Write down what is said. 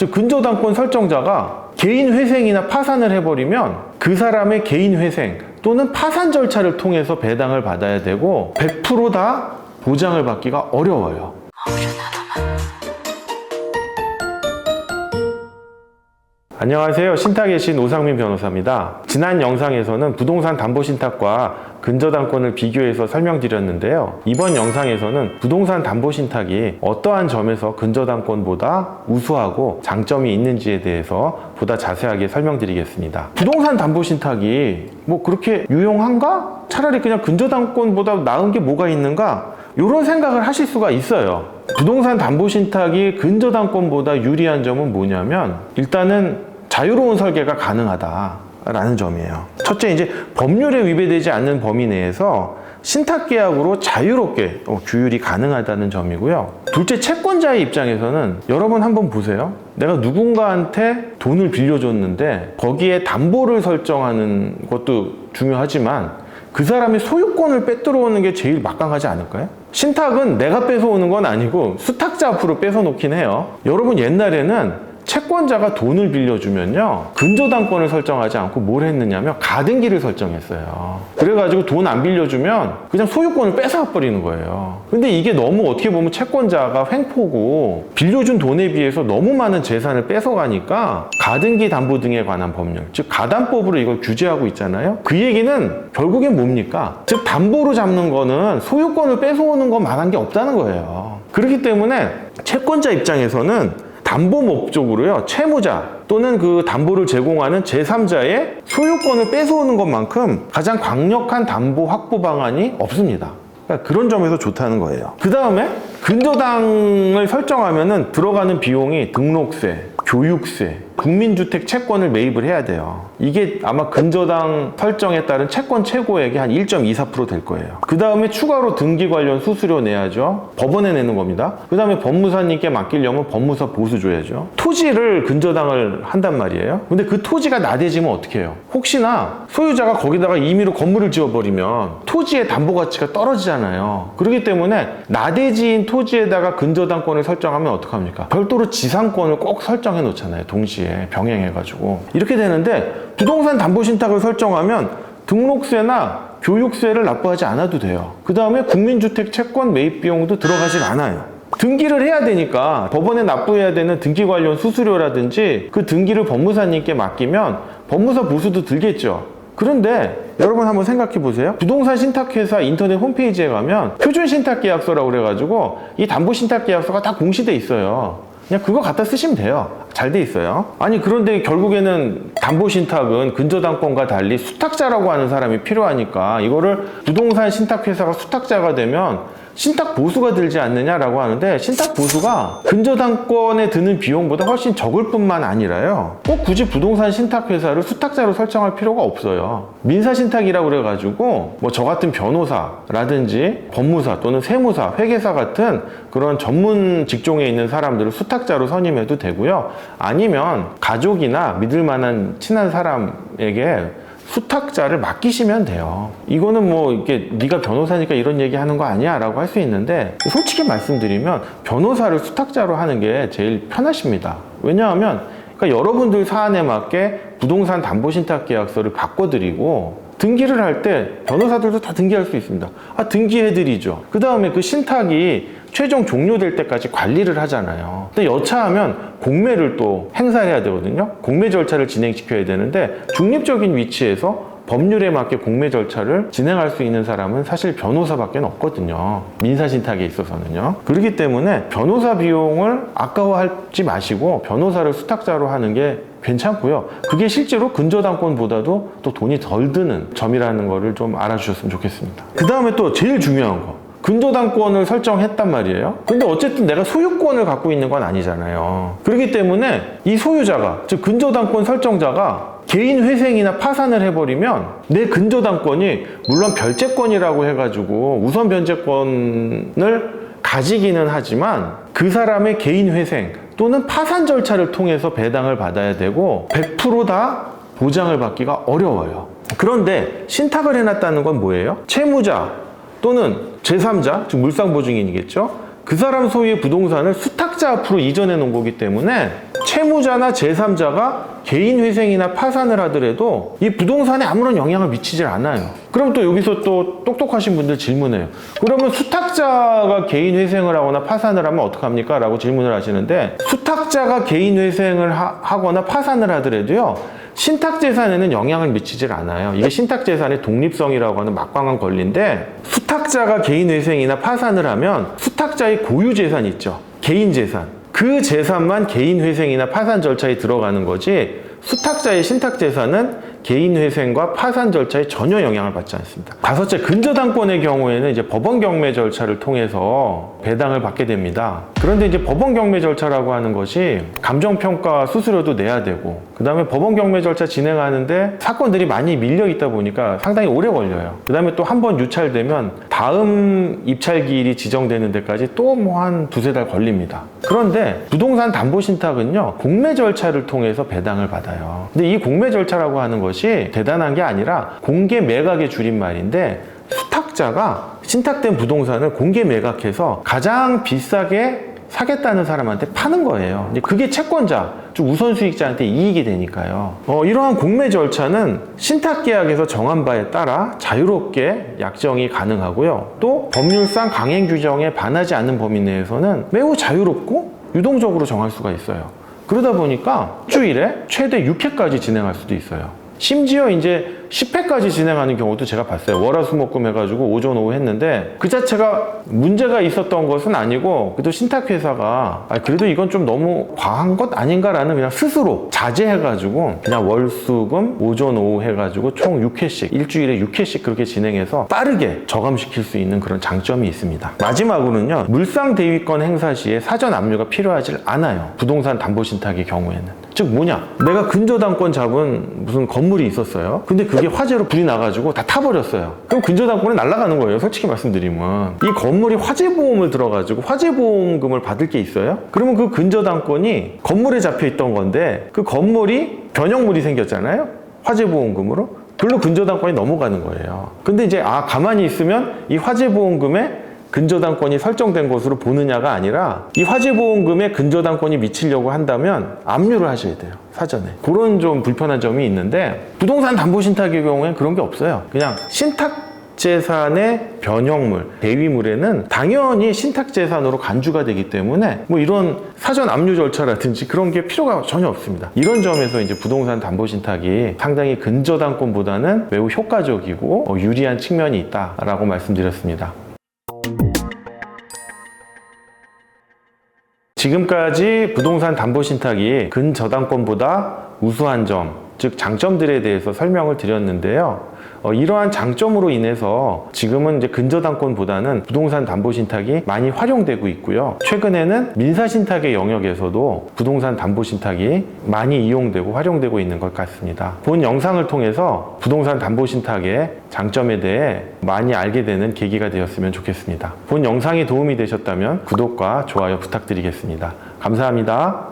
즉 근저당권 설정자가 개인 회생이나 파산을 해버리면 그 사람의 개인 회생 또는 파산 절차를 통해서 배당을 받아야 되고 100% 다 보장을 받기가 어려워요. 안녕하세요. 신탁의 신 오상민 변호사입니다. 지난 영상에서는 부동산 담보신탁과 근저당권을 비교해서 설명드렸는데요. 이번 영상에서는 부동산 담보신탁이 어떠한 점에서 근저당권보다 우수하고 장점이 있는지에 대해서 보다 자세하게 설명드리겠습니다. 부동산 담보신탁이 뭐 그렇게 유용한가? 차라리 그냥 근저당권보다 나은 게 뭐가 있는가? 이런 생각을 하실 수가 있어요. 부동산 담보신탁이 근저당권보다 유리한 점은 뭐냐면 일단은 자유로운 설계가 가능하다라는 점이에요. 첫째, 이제 법률에 위배되지 않는 범위 내에서 신탁계약으로 자유롭게 규율이 가능하다는 점이고요. 둘째, 채권자의 입장에서는 여러분 한번 보세요. 내가 누군가한테 돈을 빌려줬는데 거기에 담보를 설정하는 것도 중요하지만 그 사람의 소유권을 빼들어오는 게 제일 막강하지 않을까요? 신탁은 내가 뺏어오는 건 아니고 수탁자 앞으로 뺏어놓긴 해요. 여러분 옛날에는 채권자가 돈을 빌려주면요 근저당권을 설정하지 않고 뭘 했느냐면 가등기를 설정했어요. 그래가지고 돈 안 빌려주면 그냥 소유권을 뺏어버리는 거예요. 근데 이게 너무 어떻게 보면 채권자가 횡포고 빌려준 돈에 비해서 너무 많은 재산을 뺏어가니까 가등기 담보 등에 관한 법률, 즉 가담법으로 이걸 규제하고 있잖아요. 그 얘기는 결국엔 뭡니까? 즉 담보로 잡는 거는 소유권을 뺏어오는 것만한 게 없다는 거예요. 그렇기 때문에 채권자 입장에서는 담보 목적으로요, 채무자 또는 그 담보를 제공하는 제3자의 소유권을 뺏어오는 것만큼 가장 강력한 담보 확보 방안이 없습니다. 그러니까 그런 점에서 좋다는 거예요. 그 다음에 근저당을 설정하면은 들어가는 비용이 등록세, 교육세, 국민주택 채권을 매입을 해야 돼요. 이게 아마 근저당 설정에 따른 채권 최고액이 한 1.24% 될 거예요. 그 다음에 추가로 등기 관련 수수료 내야죠. 법원에 내는 겁니다. 그 다음에 법무사님께 맡기려면 법무사 보수 줘야죠. 토지를 근저당을 한단 말이에요. 근데 그 토지가 나대지면 어떻게 해요? 혹시나 소유자가 거기다가 임의로 건물을 지어버리면 토지의 담보 가치가 떨어지잖아요. 그렇기 때문에 나대지인 토지에다가 근저당권을 설정하면 어떡합니까? 별도로 지상권을 꼭 설정해 놓잖아요. 동시에 병행해가지고 이렇게 되는데 부동산 담보신탁을 설정하면 등록세나 교육세를 납부하지 않아도 돼요. 그 다음에 국민주택 채권 매입 비용도 들어가질 않아요. 등기를 해야 되니까 법원에 납부해야 되는 등기 관련 수수료라든지 그 등기를 법무사님께 맡기면 법무사 보수도 들겠죠. 그런데 여러분 한번 생각해 보세요. 부동산 신탁회사 인터넷 홈페이지에 가면 표준 신탁계약서라고 그래가지고 이 담보신탁계약서가 다 공시돼 있어요. 그냥 그거 갖다 쓰시면 돼요. 잘 돼 있어요. 아니 그런데 결국에는 담보신탁은 근저당권과 달리 수탁자라고 하는 사람이 필요하니까 이거를 부동산 신탁회사가 수탁자가 되면 신탁 보수가 들지 않느냐라고 하는데 신탁 보수가 근저당권에 드는 비용보다 훨씬 적을 뿐만 아니라요. 꼭 굳이 부동산 신탁회사를 수탁자로 설정할 필요가 없어요. 민사신탁이라고 그래가지고 뭐 저 같은 변호사라든지 법무사 또는 세무사, 회계사 같은 그런 전문 직종에 있는 사람들을 수탁자로 선임해도 되고요. 아니면 가족이나 믿을 만한 친한 사람에게 수탁자를 맡기시면 돼요. 이거는 뭐 이게 네가 변호사니까 이런 얘기 하는 거 아니야 라고 할 수 있는데 솔직히 말씀드리면 변호사를 수탁자로 하는 게 제일 편하십니다. 왜냐하면 그러니까 여러분들 사안에 맞게 부동산 담보신탁계약서를 바꿔드리고 등기를 할 때 변호사들도 다 등기할 수 있습니다. 등기해드리죠. 그 다음에 그 신탁이 최종 종료될 때까지 관리를 하잖아요. 근데 여차하면 공매를 또 행사해야 되거든요. 공매 절차를 진행시켜야 되는데 중립적인 위치에서 법률에 맞게 공매 절차를 진행할 수 있는 사람은 사실 변호사밖에 없거든요. 민사신탁에 있어서는요. 그렇기 때문에 변호사 비용을 아까워하지 마시고 변호사를 수탁자로 하는 게 괜찮고요. 그게 실제로 근저당권보다도 또 돈이 덜 드는 점이라는 거를 좀 알아주셨으면 좋겠습니다. 그 다음에 또 제일 중요한 거. 근저당권을 설정했단 말이에요. 근데 어쨌든 내가 소유권을 갖고 있는 건 아니잖아요. 그렇기 때문에 이 소유자가, 즉 근저당권 설정자가 개인 회생이나 파산을 해버리면 내 근저당권이 물론 별채권이라고 해가지고 우선 변제권을 가지기는 하지만 그 사람의 개인 회생 또는 파산 절차를 통해서 배당을 받아야 되고 100% 다 보장을 받기가 어려워요. 그런데 신탁을 해놨다는 건 뭐예요? 채무자 또는 제3자, 즉 물상보증인이겠죠? 그 사람 소유의 부동산을 수탁자 수탁자 앞으로 이전해 놓은 거기 때문에 채무자나 제3자가 개인 회생이나 파산을 하더라도 이 부동산에 아무런 영향을 미치질 않아요. 그럼 또 여기서 또 똑똑하신 분들 질문해요. 그러면 수탁자가 개인 회생을 하거나 파산을 하면 어떡합니까? 라고 질문을 하시는데, 수탁자가 개인 회생을 하거나 파산을 하더라도요, 신탁재산에는 영향을 미치질 않아요. 이게 신탁재산의 독립성이라고 하는 막강한 권리인데, 수탁자가 개인 회생이나 파산을 하면 수탁자의 고유재산 있죠. 개인재산. 그 재산만 개인 회생이나 파산 절차에 들어가는 거지, 수탁자의 신탁재산은 개인 회생과 파산 절차에 전혀 영향을 받지 않습니다. 다섯째, 근저당권의 경우에는 이제 법원 경매 절차를 통해서 배당을 받게 됩니다. 그런데 이제 법원 경매 절차라고 하는 것이 감정평가 수수료도 내야 되고, 그 다음에 법원 경매 절차 진행하는데 사건들이 많이 밀려 있다 보니까 상당히 오래 걸려요. 그 다음에 또 한 번 유찰되면 다음 입찰기일이 지정되는 데까지 또 뭐 한 두세 달 걸립니다. 그런데 부동산 담보신탁은요, 공매 절차를 통해서 배당을 받아요. 근데 이 공매 절차라고 하는 것이 대단한 게 아니라 공개 매각의 줄임말인데, 수탁자가 신탁된 부동산을 공개 매각해서 가장 비싸게 사겠다는 사람한테 파는 거예요. 이제 그게 채권자, 즉 우선 수익자한테 이익이 되니까요. 이러한 공매 절차는 신탁계약에서 정한 바에 따라 자유롭게 약정이 가능하고요. 또 법률상 강행 규정에 반하지 않는 범위 내에서는 매우 자유롭고 유동적으로 정할 수가 있어요. 그러다 보니까 일주일에 최대 6회까지 진행할 수도 있어요. 심지어 이제 10회까지 진행하는 경우도 제가 봤어요. 월화수목금 해가지고 오전 오후 했는데, 그 자체가 문제가 있었던 것은 아니고, 그래도 신탁회사가 그래도 이건 좀 너무 과한 것 아닌가라는 그냥 스스로 자제해가지고 그냥 월수금 오전 오후 해가지고 총 6회씩, 일주일에 6회씩 그렇게 진행해서 빠르게 저감시킬 수 있는 그런 장점이 있습니다. 마지막으로는요, 물상대위권 행사 시에 사전 압류가 필요하지 않아요. 부동산 담보신탁의 경우에는. 즉 뭐냐, 내가 근저당권 잡은 무슨 건물이 있었어요. 근데 그게 화재로 불이 나가지고 다 타버렸어요. 그럼 근저당권이 날아가는 거예요. 솔직히 말씀드리면 이 건물이 화재보험을 들어가지고 화재보험금을 받을 게 있어요. 그러면 그 근저당권이 건물에 잡혀 있던 건데, 그 건물이 변형물이 생겼잖아요, 화재보험금으로. 그걸로 근저당권이 넘어가는 거예요. 근데 이제 가만히 있으면 이 화재보험금에 근저당권이 설정된 것으로 보느냐가 아니라, 이 화재보험금에 근저당권이 미치려고 한다면 압류를 하셔야 돼요, 사전에. 그런 좀 불편한 점이 있는데, 부동산 담보신탁의 경우에는 그런 게 없어요. 그냥 신탁재산의 변형물, 대위물에는 당연히 신탁재산으로 간주가 되기 때문에 뭐 이런 사전 압류 절차라든지 그런 게 필요가 전혀 없습니다. 이런 점에서 이제 부동산 담보신탁이 상당히 근저당권보다는 매우 효과적이고 유리한 측면이 있다라고 말씀드렸습니다. 지금까지 부동산 담보신탁이 근저당권보다 우수한 점, 즉 장점들에 대해서 설명을 드렸는데요. 이러한 장점으로 인해서 지금은 이제 근저당권보다는 부동산 담보신탁이 많이 활용되고 있고요. 최근에는 민사신탁의 영역에서도 부동산 담보신탁이 많이 이용되고 활용되고 있는 것 같습니다. 본 영상을 통해서 부동산 담보신탁의 장점에 대해 많이 알게 되는 계기가 되었으면 좋겠습니다. 본 영상이 도움이 되셨다면 구독과 좋아요 부탁드리겠습니다. 감사합니다.